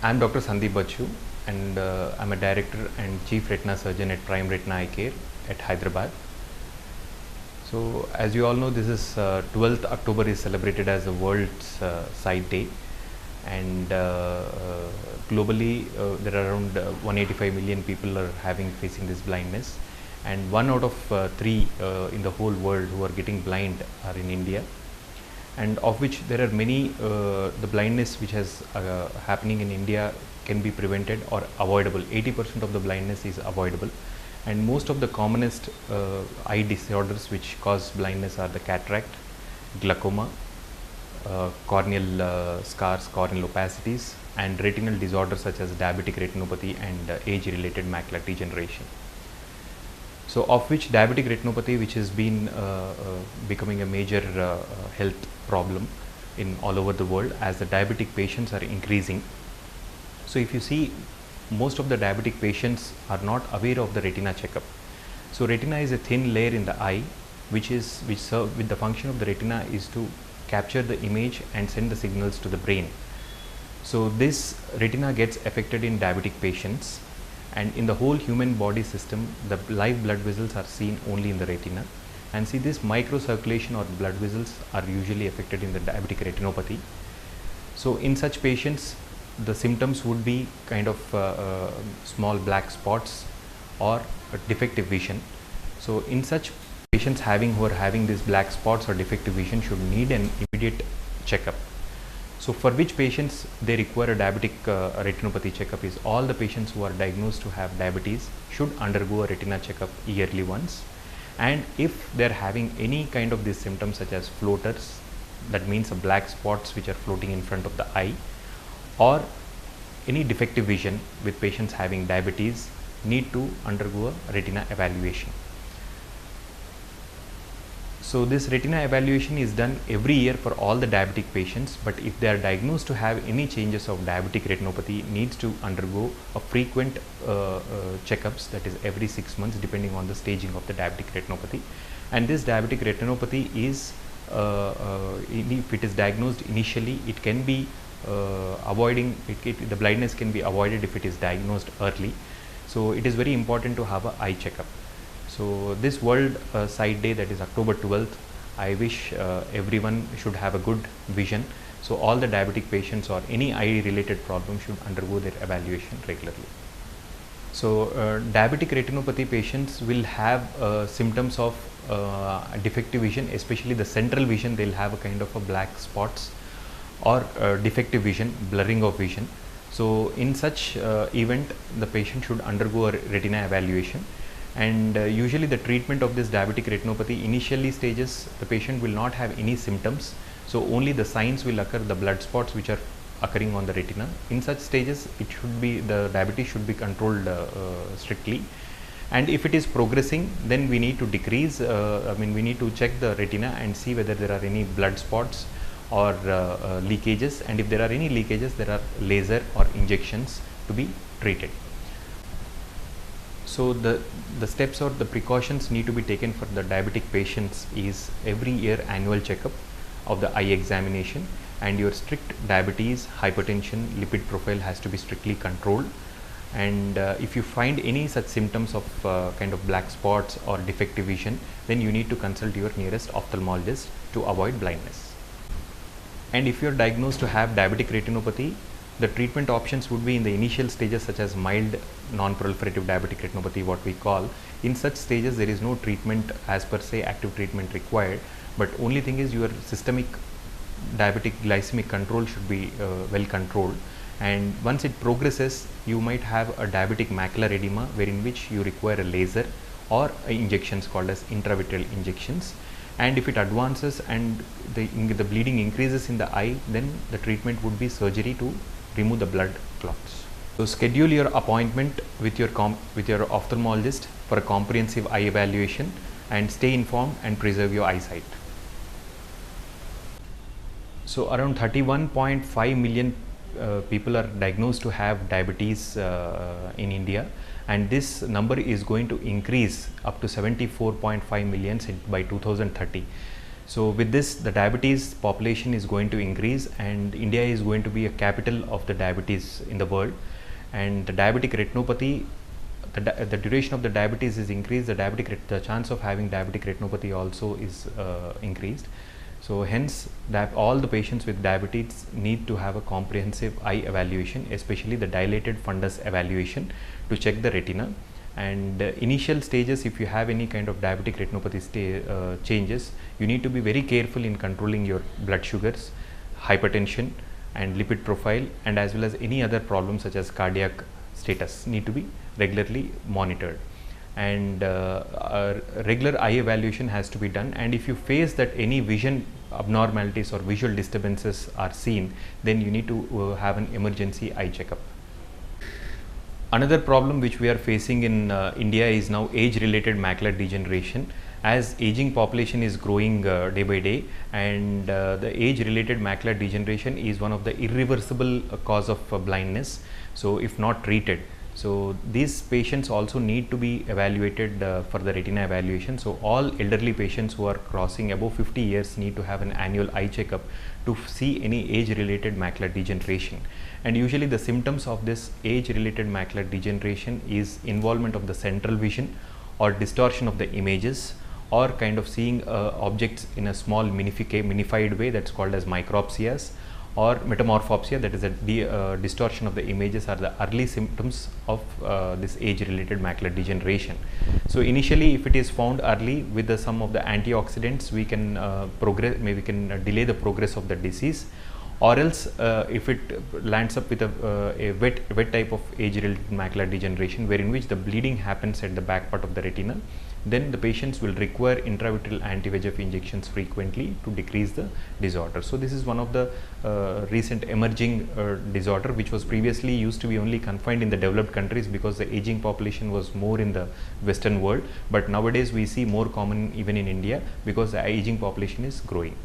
I'm Dr. Sandeep Bachu, and I'm a director and chief retina surgeon at Prime Retina Eye Care at Hyderabad. So, as you all know, this is 12th October is celebrated as the World's Sight Day, and globally there are around 185 million people are facing this blindness, and 1 out of 3 in the whole world who are getting blind are in India, and of which there are many the blindness which has happening in India can be prevented or avoidable. 80% of the blindness is avoidable, and most of the commonest eye disorders which cause blindness are the cataract, glaucoma, corneal scars, corneal opacities, and retinal disorders such as diabetic retinopathy and age related macular degeneration. So, of which diabetic retinopathy, which has been becoming a major health problem in all over the world as the diabetic patients are increasing. So, if you see, most of the diabetic patients are not aware of the retina checkup. So, retina is a thin layer in the eye which serve with the function of the retina is to capture the image and send the signals to the brain. So, this retina gets affected in diabetic patients, and in the whole human body system the live blood vessels are seen only in the retina, and see this microcirculation or blood vessels are usually affected in the diabetic retinopathy. So, in such patients the symptoms would be kind of small black spots or defective vision. So, in such patients who are having these black spots or defective vision should need an immediate checkup. So, for which patients they require a diabetic retinopathy checkup is all the patients who are diagnosed to have diabetes should undergo a retina checkup yearly once, and if they are having any kind of these symptoms such as floaters, that means black spots which are floating in front of the eye, or any defective vision with patients having diabetes, need to undergo a retina evaluation. So, this retina evaluation is done every year for all the diabetic patients, but if they are diagnosed to have any changes of diabetic retinopathy, needs to undergo a frequent checkups, that is every 6 months depending on the staging of the diabetic retinopathy. And this diabetic retinopathy is if it is diagnosed initially, it can be the blindness can be avoided if it is diagnosed early. So, it is very important to have an eye checkup. So, this World Sight Day, that is October 12th, I wish everyone should have a good vision. So, all the diabetic patients or any eye related problem should undergo their evaluation regularly. So, diabetic retinopathy patients will have symptoms of defective vision, especially the central vision. They will have a kind of a black spots or defective vision, blurring of vision. So, in such event the patient should undergo a retina evaluation, and usually the treatment of this diabetic retinopathy, initially stages the patient will not have any symptoms. So, only the signs will occur, the blood spots which are occurring on the retina. In such stages the diabetes should be controlled strictly, and if it is progressing, then we need to decrease we need to check the retina and see whether there are any blood spots or leakages, and if there are any leakages, there are laser or injections to be treated. So, the steps or the precautions need to be taken for the diabetic patients is every year annual checkup of the eye examination, and your strict diabetes, hypertension, lipid profile has to be strictly controlled, and if you find any such symptoms of kind of black spots or defective vision, then you need to consult your nearest ophthalmologist to avoid blindness. And if you are diagnosed to have diabetic retinopathy, the treatment options would be in the initial stages such as mild non-proliferative diabetic retinopathy, what we call. In such stages there is no treatment as per se, active treatment required, but only thing is your systemic diabetic glycemic control should be well controlled, and once it progresses you might have a diabetic macular edema, wherein which you require a laser or injections called as intravitreal injections. And if it advances and the bleeding increases in the eye, then the treatment would be surgery to remove the blood clots. So, schedule your appointment with your ophthalmologist for a comprehensive eye evaluation, and stay informed and preserve your eyesight. So, around 31.5 million people are diagnosed to have diabetes in India, and this number is going to increase up to 74.5 million by 2030. So with this, the diabetes population is going to increase, and India is going to be a capital of the diabetes in the world. And the diabetic retinopathy, the duration of the diabetes is increased, the chance of having diabetic retinopathy also is increased. So hence all the patients with diabetes need to have a comprehensive eye evaluation, especially the dilated fundus evaluation to check the retina. And initial stages, if you have any kind of diabetic retinopathy changes, you need to be very careful in controlling your blood sugars, hypertension and lipid profile, and as well as any other problems such as cardiac status need to be regularly monitored. And regular eye evaluation has to be done, and if you face that any vision abnormalities or visual disturbances are seen, then you need to have an emergency eye checkup. Another problem which we are facing in India is now age-related macular degeneration. As aging population is growing day by day, and the age-related macular degeneration is one of the irreversible cause of blindness. So if not treated, so these patients also need to be evaluated for the retina evaluation. So all elderly patients who are crossing above 50 years need to have an annual eye checkup to see any age-related macular degeneration. And usually the symptoms of this age-related macular degeneration is involvement of the central vision, or distortion of the images, or kind of seeing objects in a small minified way, that's called as micropsias, or metamorphopsia, that is a distortion of the images, are the early symptoms of this age-related macular degeneration. So initially, if it is found early with the some of the antioxidants, we can delay the progress of the disease. Or else if it lands up with a wet type of age-related macular degeneration, wherein which the bleeding happens at the back part of the retina, then the patients will require intravitreal anti-VEGF injections frequently to decrease the disorder. So this is one of the recent emerging disorder, which was previously used to be only confined in the developed countries because the aging population was more in the Western world. But nowadays we see more common even in India because the aging population is growing.